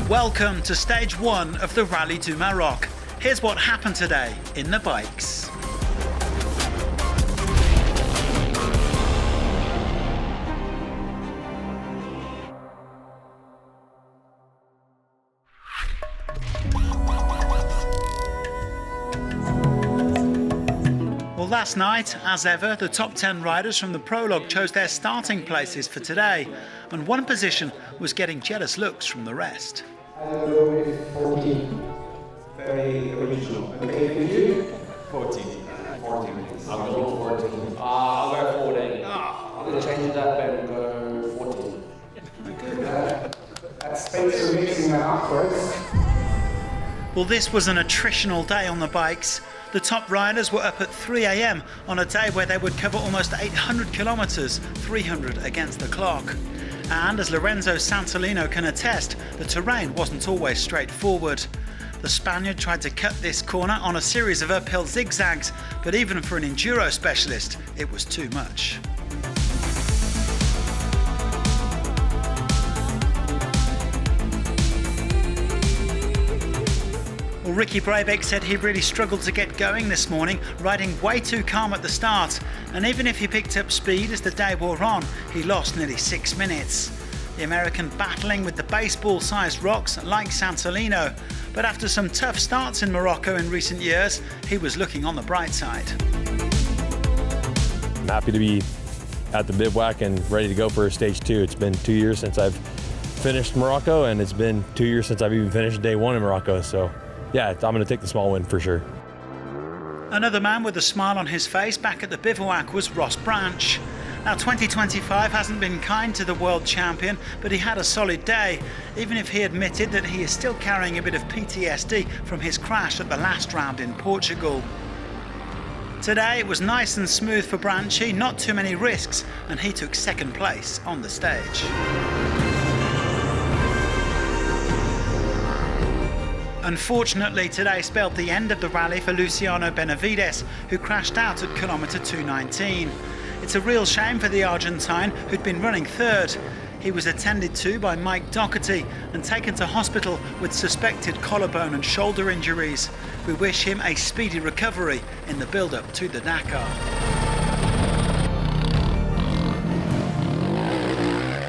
Welcome to stage 1 of the Rallye du Maroc. Here's what happened today in the bikes. Well, last night, as ever, the top 10 riders from the prologue chose their starting places for today, and one position was getting jealous looks from the rest. I'll go with 14. Very original. Okay, for you? 14. 14. I'll go 14. I'll go 14. I'm going to change it up and go 14. That's Spencer mixing that up for us. Well, this was an attritional day on the bikes. The top riders were up at 3 a.m. on a day where they would cover almost 800 kilometres, 300 against the clock. And as Lorenzo Santolino can attest, the terrain wasn't always straightforward. The Spaniard tried to cut this corner on a series of uphill zigzags, but even for an enduro specialist, it was too much. Well, Ricky Brabeck said he really struggled to get going this morning, riding way too calm at the start, and even if he picked up speed as the day wore on, he lost nearly 6 minutes. The American battling with the baseball-sized rocks like Santolino, but after some tough starts in Morocco in recent years, he was looking on the bright side. I'm happy to be at the bivouac and ready to go for stage 2. It's been 2 years since I've finished Morocco, and it's been 2 years since I've even finished day 1 in Morocco, so yeah, I'm going to take the small win for sure. Another man with a smile on his face back at the bivouac was Ross Branch. Now 2025 hasn't been kind to the world champion, but he had a solid day, even if he admitted that he is still carrying a bit of PTSD from his crash at the last round in Portugal. Today it was nice and smooth for Branchy, not too many risks, and he took second place on the stage. Unfortunately, today spelled the end of the rally for Luciano Benavides, who crashed out at kilometre 219. It's a real shame for the Argentine, who'd been running third. He was attended to by Mike Doherty and taken to hospital with suspected collarbone and shoulder injuries. We wish him a speedy recovery in the build-up to the Dakar.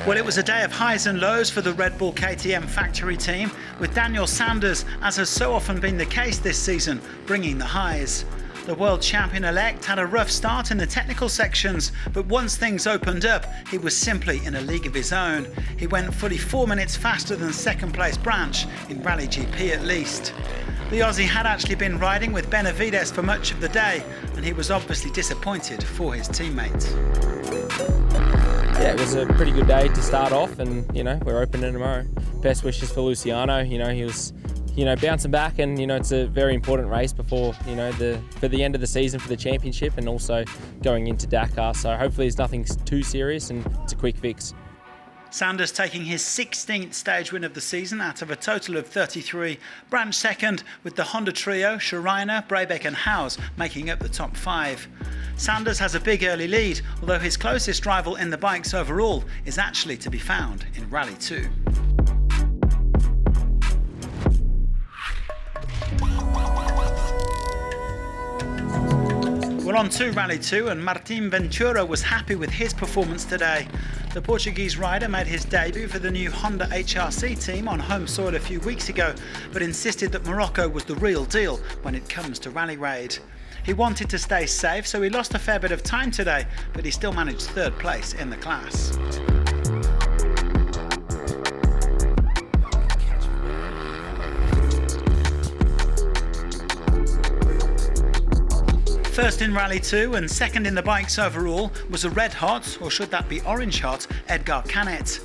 Well, it was a day of highs and lows for the Red Bull KTM factory team, with Daniel Sanders, as has so often been the case this season, bringing the highs. The world champion-elect had a rough start in the technical sections, but once things opened up, he was simply in a league of his own. He went fully 4 minutes faster than second-place Branch, in Rallye GP at least. The Aussie had actually been riding with Benavides for much of the day, and he was obviously disappointed for his teammate. Yeah, it was a pretty good day to start off, and we're opening tomorrow. Best wishes for Luciano. He was bouncing back, and it's a very important race before for the end of the season for the championship, and also going into Dakar. So hopefully it's nothing too serious and it's a quick fix. Sanders taking his 16th stage win of the season out of a total of 33. Branch second, with the Honda trio, Schreiner, Brabeck and Howes making up the top 5. Sanders has a big early lead, although his closest rival in the bikes overall is actually to be found in Rallye 2. Well, on to Rallye 2, and Martin Ventura was happy with his performance today. The Portuguese rider made his debut for the new Honda HRC team on home soil a few weeks ago, but insisted that Morocco was the real deal when it comes to rally raid. He wanted to stay safe, so he lost a fair bit of time today, but he still managed third place in the class. First in Rallye 2 and second in the bikes overall was a red hot, or should that be orange hot, Edgar Canet.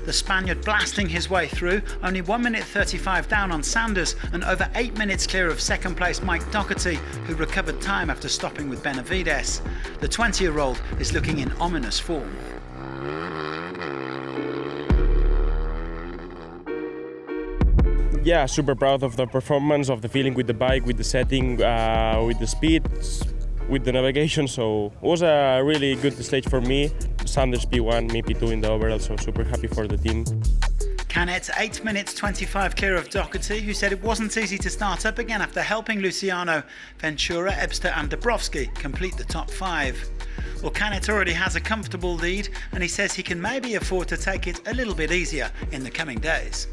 The Spaniard blasting his way through, only 1 minute 35 down on Sanders and over 8 minutes clear of second place Mike Doherty, who recovered time after stopping with Benavides. The 20-year-old is looking in ominous form. Yeah, super proud of the performance, of the feeling with the bike, with the setting, with the speed, with the navigation. So it was a really good stage for me. Sanders P1, me P2 in the overall, so super happy for the team. Canet 8 minutes 25 clear of Doherty, who said it wasn't easy to start up again after helping Luciano, Ventura, Ebster and Dabrowski complete the top 5. Well, Canet already has a comfortable lead and he says he can maybe afford to take it a little bit easier in the coming days.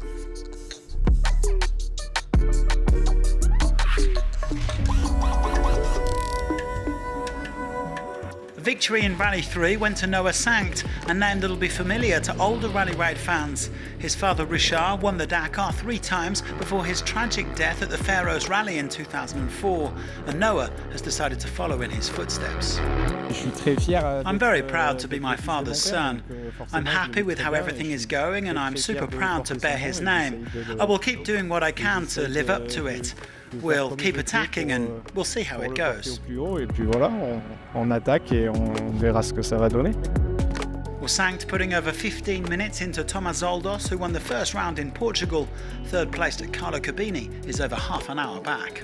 Victory in Rally 3 went to Noah Sankt, a name that'll be familiar to older Rally Raid fans. His father Richard won the Dakar 3 times before his tragic death at the Faroes Rally in 2004, and Noah has decided to follow in his footsteps. I'm very proud to be my father's son. I'm happy with how everything is going and I'm super proud to bear his name. I will keep doing what I can to live up to it. We'll keep attacking and we'll see how it goes. On attaque et on verra ce que ça va donner. Well, Sankt putting over 15 minutes into Thomas Zoldos, who won the first round in Portugal. Third placed at Carlo Cabini is over half an hour back.